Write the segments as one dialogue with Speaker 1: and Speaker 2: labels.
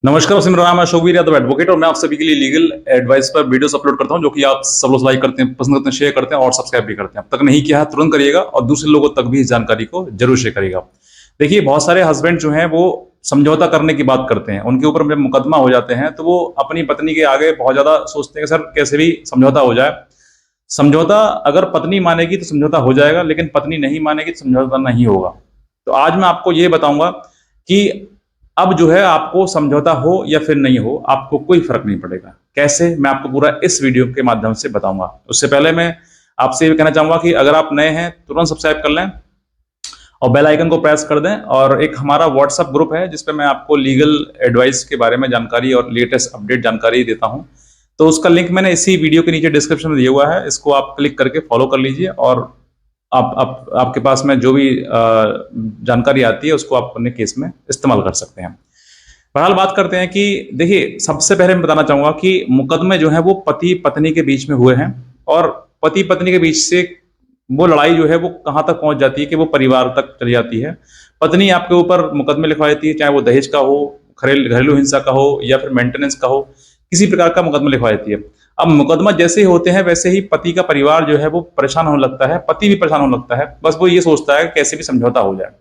Speaker 1: नमस्कार, सिमरन अशोक यादव एडवोकेट और मैं आप सभी के लिए लीगल एडवाइस पर वीडियोस अपलोड करता हूं जो कि आप सब लोग लाइक करते हैं, पसंद करते हैं, शेयर करते हैं और सब्सक्राइब भी करते हैं। अब तक नहीं किया है तुरंत करिएगा और दूसरे लोगों तक भी इस जानकारी को जरूर शेयर करिएगा। देखिए, बहुत सारे हस्बैंड जो हैं वो समझौता करने की बात करते हैं, उनके ऊपर जब मुकदमा हो जाते हैं तो वो अपनी पत्नी के आगे बहुत ज्यादा सोचते हैं कि सर कैसे भी समझौता हो जाए। समझौता अगर पत्नी मानेगी तो समझौता हो जाएगा, लेकिन पत्नी नहीं मानेगी तो समझौता नहीं होगा। तो आज मैं आपको ये बताऊंगा कि अब जो है आपको समझौता हो या फिर नहीं हो, आपको कोई फर्क नहीं पड़ेगा। कैसे, मैं आपको पूरा इस वीडियो के माध्यम से बताऊंगा। उससे पहले मैं आपसे ये कहना चाहूंगा कि अगर आप नए हैं तुरंत सब्सक्राइब कर लें और बेल आइकन को प्रेस कर दें। और एक हमारा व्हाट्सएप ग्रुप है जिसपे मैं आपको लीगल एडवाइस के बारे में जानकारी और लेटेस्ट अपडेट जानकारी देता हूं। तो उसका लिंक मैंने इसी वीडियो के नीचे डिस्क्रिप्शन में दिया हुआ है, इसको आप क्लिक करके फॉलो कर लीजिए और आपके पास में जो भी जानकारी आती है उसको आप अपने केस में इस्तेमाल कर सकते हैं। बहरहाल बात करते हैं कि देखिए, सबसे पहले मैं बताना चाहूंगा कि मुकदमे जो है वो पति पत्नी के बीच में हुए हैं और पति पत्नी के बीच से वो लड़ाई जो है वो कहां तक पहुंच जाती है कि वो परिवार तक चली जाती है। पत्नी आपके ऊपर मुकदमे लिखवा देती है, चाहे वो दहेज का हो, घरेलू हिंसा का हो या फिर मेंटेनेंस का हो, किसी प्रकार का मुकदमा लिखवा देती है। अब मुकदमा जैसे ही होते हैं वैसे ही पति का परिवार जो है वो परेशान होने लगता है, पति भी परेशान होने लगता है। बस वो ये सोचता है कि कैसे भी समझौता हो जाए।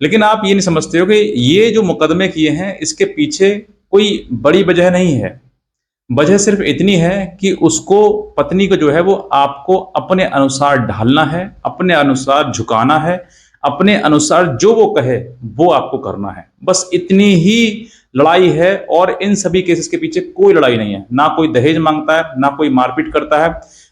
Speaker 1: लेकिन आप ये नहीं समझते हो कि ये जो मुकदमे किए हैं इसके पीछे कोई बड़ी वजह नहीं है। वजह सिर्फ इतनी है कि उसको, पत्नी को जो है वो आपको अपने अनुसार ढालना है, अपने अनुसार झुकाना है, अपने अनुसार जो वो कहे वो आपको करना है। बस इतनी ही लड़ाई है और इन सभी केसेस के पीछे कोई लड़ाई नहीं है। ना कोई दहेज मांगता है, ना कोई मारपीट करता है,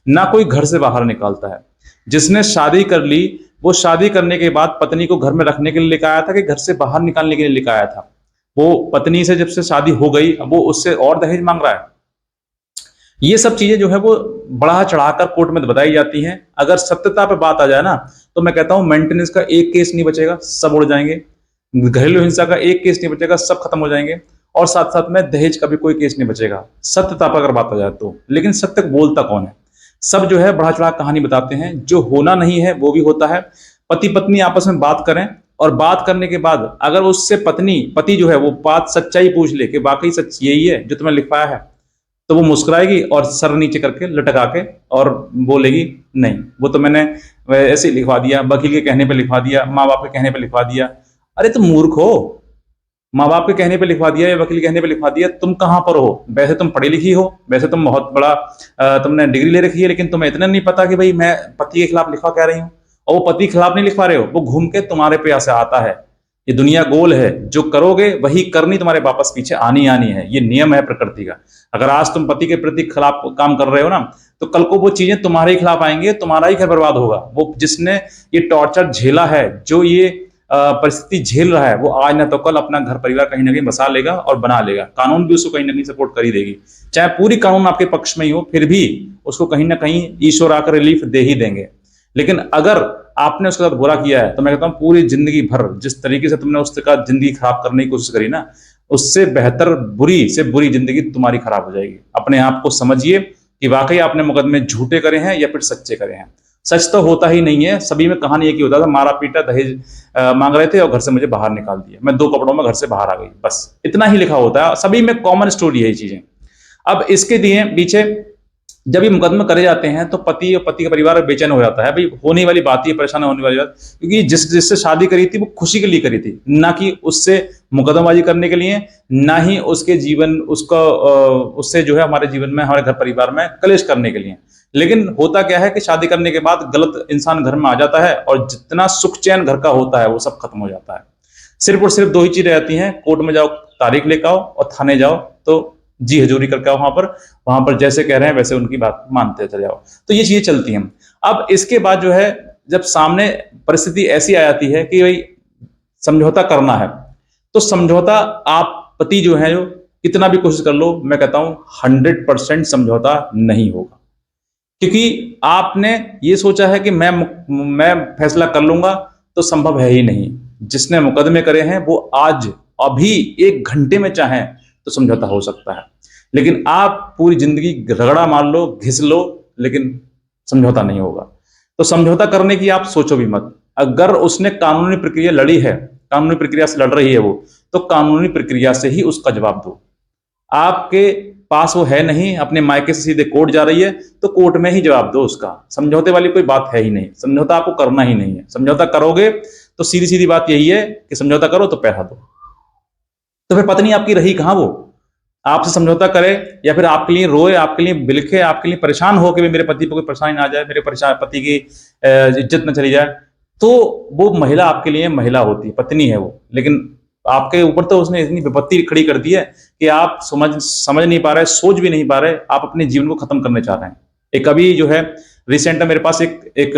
Speaker 1: ना कोई घर से बाहर निकालता है। जिसने शादी कर ली वो शादी करने के बाद पत्नी को घर में रखने के लिए लेकर आया था कि घर से बाहर निकालने के लिए लेकर आया था। वो पत्नी से जब से शादी हो गई अब वो उससे और दहेज मांग रहा है। ये सब चीजें जो है वो बढ़ा चढ़ाकर कोर्ट में बताई जाती हैं। अगर सत्यता पे बात आ जाए ना तो मैं कहता हूं मेंटेनेंस का एक केस नहीं बचेगा, सब उड़ जाएंगे। घरेलू हिंसा का एक केस नहीं बचेगा, सब खत्म हो जाएंगे। और साथ साथ में दहेज का भी कोई केस नहीं बचेगा, सत्यता पर अगर बात आ जाए तो। लेकिन सत्य बोलता कौन है? सब जो है बढ़ा चढ़ा कहानी बताते हैं। जो होना नहीं है वो भी होता है। पति पत्नी आपस में बात करें और बात करने के बाद अगर उससे पति जो है वो बात सच्चाई पूछ ले कि वाकई सच यही है जो तुम्हें लिखवाया है, तो वो मुस्कुराएगी और सर नीचे करके लटका के और बोलेगी नहीं, वो तो मैंने ऐसे लिखवा दिया, वकील के कहने पे लिखवा दिया, माँ बाप के कहने पे लिखवा दिया। अरे तुम मूर्ख हो, माँ बाप के कहने पे लिखवा दिया या वकील के कहने पे लिखवा दिया, तुम कहां पर हो? वैसे तुम पढ़ी लिखी हो, वैसे तुम बहुत बड़ा तुमने डिग्री ले रखी है, लेकिन तुम्हें इतना नहीं पता कि भाई मैं पति के खिलाफ लिखवा क्या रही हूँ। और वो पति के खिलाफ नहीं लिखवा रहे हो, वो घूम के तुम्हारे पे ऐसे आता है। ये दुनिया गोल है, जो करोगे वही करनी तुम्हारे वापस पीछे आनी आनी है। ये नियम है प्रकृति का। अगर आज तुम पति के प्रति खिलाफ काम कर रहे हो ना, तो कल को वो चीजें तुम्हारे खिलाफ आएंगे, तुम्हारा ही घर बर्बाद होगा। वो जिसने ये टॉर्चर झेला है, जो ये परिस्थिति झेल रहा है, वो आज ना तो कल अपना घर परिवार कहीं ना कहीं बसा लेगा और बना लेगा। कानून भी उसको कहीं ना कहीं सपोर्ट कर ही देगी। चाहे पूरी कानून आपके पक्ष में ही हो, फिर भी उसको कहीं ना कहीं ईश्वर आकर रिलीफ दे ही देंगे। लेकिन अगर आपने उसके साथ बुरा किया है तो मैं कहता हूं पूरी जिंदगी भर जिस तरीके से तुमने उसका जिंदगी खराब करने की कोशिश करी ना, उससे बेहतर बुरी से बुरी जिंदगी तुम्हारी खराब हो जाएगी। अपने आप को समझिए कि वाकई आपने मुकदमे झूठे करे हैं या फिर सच्चे करे हैं। सच तो होता ही नहीं है। सभी में कहानी एक ही होता था, मारा पीटा, दहेज मांग रहे थे और घर से मुझे बाहर निकाल दिया, मैं 2 कपड़ों में घर से बाहर आ गई, बस इतना ही लिखा होता है। सभी में कॉमन स्टोरी है ये चीजें। अब इसके दिए पीछे जब ये मुकदमे करे जाते हैं तो पति और पति का परिवार बेचैन हो जाता है। भाई होने वाली बात ही, परेशान होने वाली बात, क्योंकि जिससे शादी करी थी वो खुशी के लिए करी थी, ना कि उससे मुकदमेबाजी करने के लिए, ना ही उसके जीवन उससे जो है हमारे जीवन में, हमारे घर परिवार में कलेश करने के लिए। लेकिन होता क्या है कि शादी करने के बाद गलत इंसान घर में आ जाता है और जितना सुख चैन घर का होता है वो सब खत्म हो जाता है। सिर्फ और सिर्फ 2 ही चीजें रहती हैं, कोर्ट में जाओ, तारीख लेकर आओ और थाने जाओ तो जी हजूरी करके आओ। वहां पर जैसे कह रहे हैं वैसे उनकी बात मानते चले जाओ। तो ये चीजें चलती हैं। अब इसके बाद जो है जब सामने परिस्थिति ऐसी आ जाती है कि भाई समझौता करना है, तो समझौता आप पति जो है, जो कितना भी कोशिश कर लो, मैं कहता हूं 100% समझौता नहीं होगा। क्योंकि आपने ये सोचा है कि मैं फैसला कर लूंगा, तो संभव है ही नहीं। जिसने मुकदमे करे हैं वो आज अभी 1 घंटे में चाहें तो समझौता हो सकता है, लेकिन आप पूरी जिंदगी रगड़ा मार लो, घिस लो, लेकिन समझौता नहीं होगा। तो समझौता करने की आप सोचो भी मत। अगर उसने कानूनी प्रक्रिया लड़ी है, कानूनी प्रक्रिया से लड़ रही है वो, तो कानूनी प्रक्रिया से ही उसका जवाब दो। आपके पास वो है नहीं, अपने मायके से सीधे कोर्ट जा रही है, तो कोर्ट में ही जवाब दो उसका। समझौते वाली कोई बात है ही नहीं, समझौता आपको करना ही नहीं है। समझौता करोगे तो सीधी सीधी बात यही है कि समझौता करो तो पैसा दो। तो फिर पत्नी आपकी रही कहां वो? आपसे समझौता करे या फिर आपके लिए रोए, आपके लिए बिलखे, आपके लिए परेशान हो कि मेरे पति पर कोई परेशानी ना आ जाए, मेरे परेशान पति की इज्जत न चली जाए, तो वो महिला आपके लिए महिला होती है, पत्नी है वो। लेकिन आपके ऊपर तो उसने इतनी विपत्ति खड़ी कर दी है कि आप समझ नहीं पा रहे, सोच भी नहीं पा रहे, आप अपने जीवन को खत्म करने चाह रहे हैं। एक अभी जो है रिसेंट मेरे पास एक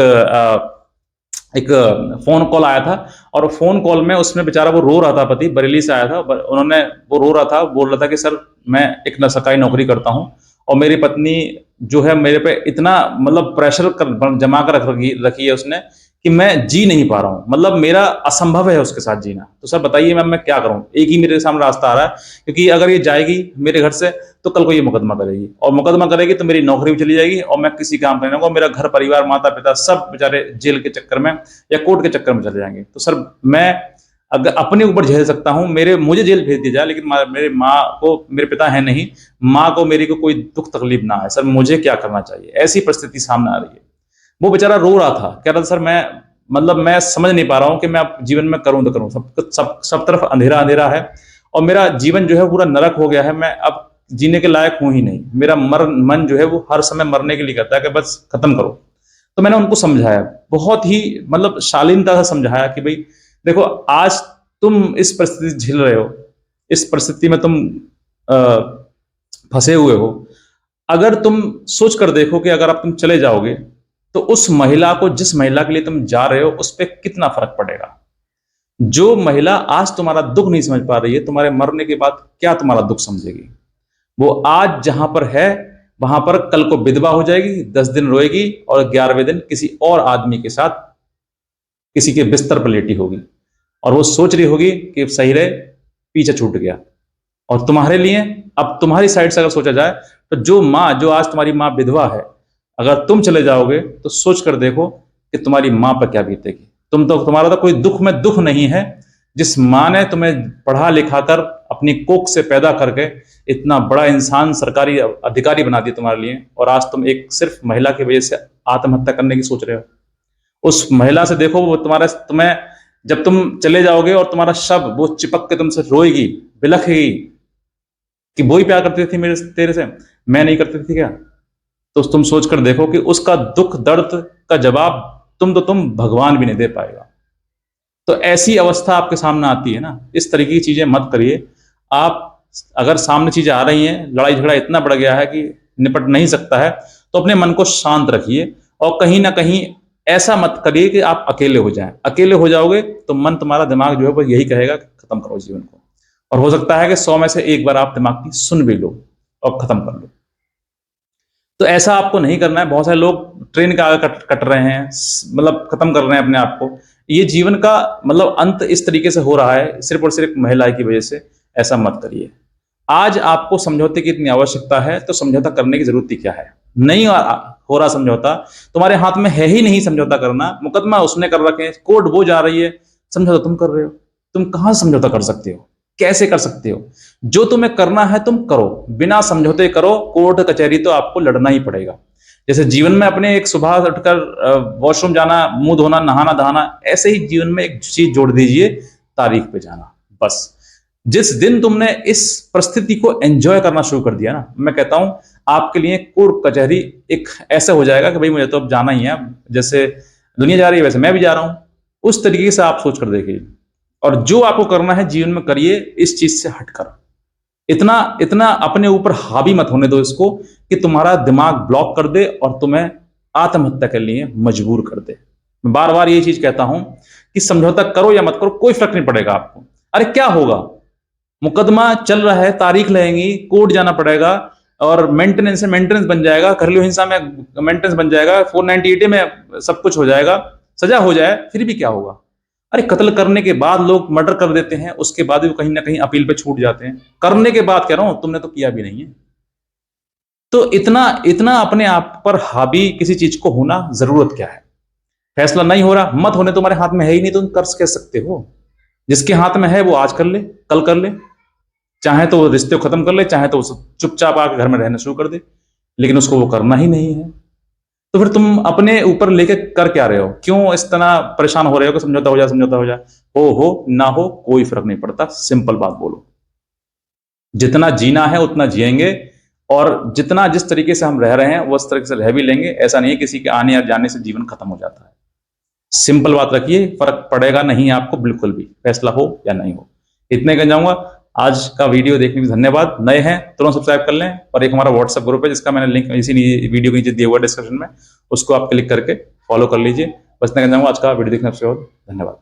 Speaker 1: फोन कॉल आया था, और फोन कॉल में उसमें बेचारा वो रो रहा था, पति बरेली से आया था, उन्होंने वो रो रहा था, बोल रहा था कि सर मैं एक सरकारी नौकरी करता हूं और मेरी पत्नी जो है मेरे पे इतना मतलब प्रेशर जमा कर रखी है उसने कि मैं जी नहीं पा रहा हूं, मतलब मेरा असंभव है उसके साथ जीना। तो सर बताइए मैम मैं क्या करूं? एक ही मेरे सामने रास्ता आ रहा है, क्योंकि अगर ये जाएगी मेरे घर से तो कल को ये मुकदमा करेगी, और मुकदमा करेगी तो मेरी नौकरी भी चली जाएगी और मैं किसी काम का नहीं रहूंगा, मेरा घर परिवार माता पिता सब बेचारे जेल के चक्कर में या कोर्ट के चक्कर में चले जाएंगे। तो सर मैं अगर अपने ऊपर झेल सकता हूं, मुझे जेल भेज दिया जाए, लेकिन मेरे माँ को, मेरे पिता है नहीं, माँ को मेरी को कोई दुख तकलीफ ना है, सर मुझे क्या करना चाहिए? ऐसी परिस्थिति सामने आ रही है। वो बेचारा रो रहा था, कह रहा था सर मैं मतलब मैं समझ नहीं पा रहा हूं कि मैं अब जीवन में करूं तो करूं, सब तरफ अंधेरा अंधेरा है और मेरा जीवन जो है पूरा नरक हो गया है, मैं अब जीने के लायक हूं ही नहीं, मेरा मन जो है वो हर समय मरने के लिए कहता है कि बस खत्म करो। तो मैंने उनको समझाया, बहुत ही मतलब शालीनता से समझाया कि भाई देखो आज तुम इस परिस्थिति झेल रहे हो, इस परिस्थिति में तुम फंसे हुए हो, अगर तुम सोच कर देखो कि अगर अब तुम चले जाओगे तो उस महिला को, जिस महिला के लिए तुम जा रहे हो, उस पर कितना फर्क पड़ेगा। जो महिला आज तुम्हारा दुख नहीं समझ पा रही है, तुम्हारे मरने के बाद क्या तुम्हारा दुख समझेगी? वो आज जहां पर है वहां पर कल को विधवा हो जाएगी, 10 दिन रोएगी और 11वें दिन किसी और आदमी के साथ किसी के बिस्तर पर लेटी होगी, और वो सोच रही होगी कि सही रहे, पीछे छूट गया। और तुम्हारे लिए, अब तुम्हारी साइड से अगर सोचा जाए, तो जो माँ, जो आज तुम्हारी माँ विधवा है, अगर तुम चले जाओगे तो सोच कर देखो कि तुम्हारी माँ पर क्या बीतेगी। तुम्हारा तो कोई दुख में दुख नहीं है, जिस माँ ने तुम्हें पढ़ा लिखा कर अपनी कोख से पैदा करके इतना बड़ा इंसान, सरकारी अधिकारी बना दिया तुम्हारे लिए, और आज तुम एक सिर्फ महिला की वजह से आत्महत्या करने की सोच रहे हो। उस महिला से देखो, वो तुम्हें जब तुम चले जाओगे और तुम्हारा शव वो चिपक के तुमसे रोएगी, बिलखेगी कि वो ही प्यार करती थी मेरे तेरे से, मैं नहीं करती थी क्या? तो तुम सोच कर देखो कि उसका दुख दर्द का जवाब तुम भगवान भी नहीं दे पाएगा। तो ऐसी अवस्था आपके सामने आती है ना, इस तरीके की चीजें मत करिए। आप अगर सामने चीजें आ रही हैं, लड़ाई झगड़ा इतना बढ़ गया है कि निपट नहीं सकता है, तो अपने मन को शांत रखिए और कहीं ना कहीं ऐसा मत करिए कि आप अकेले हो जाएं। अकेले हो जाओगे तो मन, तुम्हारा दिमाग जो है वो यही कहेगा कि खत्म करो जीवन को, और हो सकता है कि 100 में से एक बार आप दिमाग की सुन भी लो और खत्म कर लो। तो ऐसा आपको नहीं करना है। बहुत सारे लोग ट्रेन के आगे कट रहे हैं, मतलब खत्म कर रहे हैं अपने आप को। ये जीवन का मतलब अंत इस तरीके से हो रहा है सिर्फ और सिर्फ महिला की वजह से। ऐसा मत करिए। आज आपको समझौते की इतनी आवश्यकता है तो समझौता करने की जरूरत ही क्या है? नहीं हो रहा समझौता, तुम्हारे हाथ में है ही नहीं समझौता करना। मुकदमा उसने कर रखे, कोर्ट वो जा रही है, समझौता तुम कर रहे हो। तुम कहां समझौता कर सकते हो? कैसे कर सकते हो? जो तुम्हें करना है तुम करो, बिना समझौते करो। कोर्ट कचहरी तो आपको लड़ना ही पड़ेगा। जैसे जीवन में अपने एक सुबह उठकर वॉशरूम जाना, मुंह धोना, नहाना धोना, ऐसे ही जीवन में एक चीज जोड़ दीजिए, तारीख पे जाना। बस जिस दिन तुमने इस परिस्थिति को एंजॉय करना शुरू कर दिया ना, मैं कहता हूं आपके लिए कोर्ट कचहरी एक ऐसा हो जाएगा कि भाई मुझे तो अब जाना ही है, जैसे दुनिया जा रही है वैसे मैं भी जा रहा हूं। उस तरीके से आप सोच कर देखिए, और जो आपको करना है जीवन में करिए, इस चीज से हटकर। इतना इतना अपने ऊपर हावी मत होने दो इसको कि तुम्हारा दिमाग ब्लॉक कर दे और तुम्हें आत्महत्या के लिए मजबूर कर दे। मैं बार बार ये चीज कहता हूं कि समझौता करो या मत करो, कोई फर्क नहीं पड़ेगा आपको। अरे क्या होगा, मुकदमा चल रहा है, तारीख लगेगी, कोर्ट जाना पड़ेगा, और मेंटेनेंस है, मेंटेनेंस बन जाएगा, घरेलू हिंसा में मेंटेनेंस बन जाएगा, 498 में सब कुछ हो जाएगा, सजा हो जाए, फिर भी क्या होगा? अरे कत्ल करने के बाद लोग मर्डर कर देते हैं, उसके बाद भी कहीं ना कहीं अपील पे छूट जाते हैं। करने के बाद कह रहा हूं, तुमने तो किया भी नहीं है। तो इतना इतना अपने आप पर हावी किसी चीज को होना जरूरत क्या है? फैसला नहीं हो रहा, मत होने, तुम्हारे हाथ में है ही नहीं, तुम कर कह सकते हो? जिसके हाथ में है वो आज कर ले, कल कर ले। चाहे तो वो रिश्ते को खत्म कर ले, चाहे तो वो चुपचाप आके घर में रहना शुरू कर दे, लेकिन उसको वो करना ही नहीं है। तो फिर तुम अपने ऊपर लेके कर क्या रहे हो? क्यों इस तरह परेशान हो रहे हो कि समझौता हो जाए, समझौता हो जाए? हो ना हो कोई फर्क नहीं पड़ता, सिंपल बात बोलो। जितना जीना है उतना जिएंगे, और जितना जिस तरीके से हम रह रहे हैं वो उस तरीके से रह भी लेंगे। ऐसा नहीं है किसी के आने या जाने से जीवन खत्म हो जाता है। सिंपल बात रखिए, फर्क पड़ेगा नहीं आपको बिल्कुल भी, फैसला हो या नहीं हो। इतने कहना चाहूंगा। आज का वीडियो देखने के लिए धन्यवाद। नए हैं तुरंत सब्सक्राइब कर लें, और एक हमारा व्हाट्सएप ग्रुप है जिसका मैंने लिंक इसी वीडियो के नीचे दिया हुआ डिस्क्रिप्शन में, उसको आप क्लिक करके फॉलो कर लीजिए। बस इतना कहना चाहूंगा। आज का वीडियो देखने से धन्यवाद।